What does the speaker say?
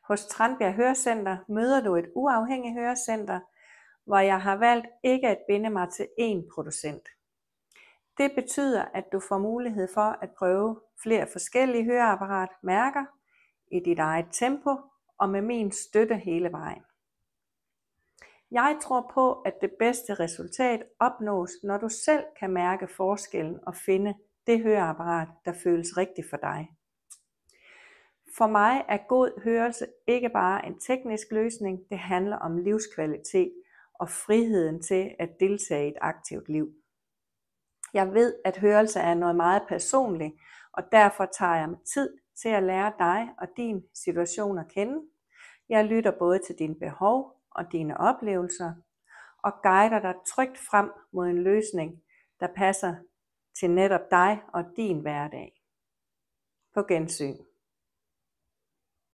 Hos Tranbjerg Hørecenter møder du et uafhængigt hørecenter, hvor jeg møder du et uafhængigt hørecenter, hvor jeg har valgt ikke at binde mig til én producent. Det betyder, at du får mulighed for at prøve flere forskellige høreapparatmærker i dit eget tempo og med min støtte hele vejen. Jeg tror på, at det bedste resultat opnås, når du selv kan mærke forskellen og finde det høreapparat, der føles rigtigt for dig. For mig er god hørelse ikke bare en teknisk løsning, det handler om livskvalitet og friheden til at deltage i et aktivt liv. Jeg ved, at hørelse er noget meget personligt, og derfor tager jeg mig tid til at lære dig og din situation at kende. Jeg lytter både til dine behov og dine oplevelser, og guider dig trygt frem mod en løsning, der passer til netop dig og din hverdag. På gensyn.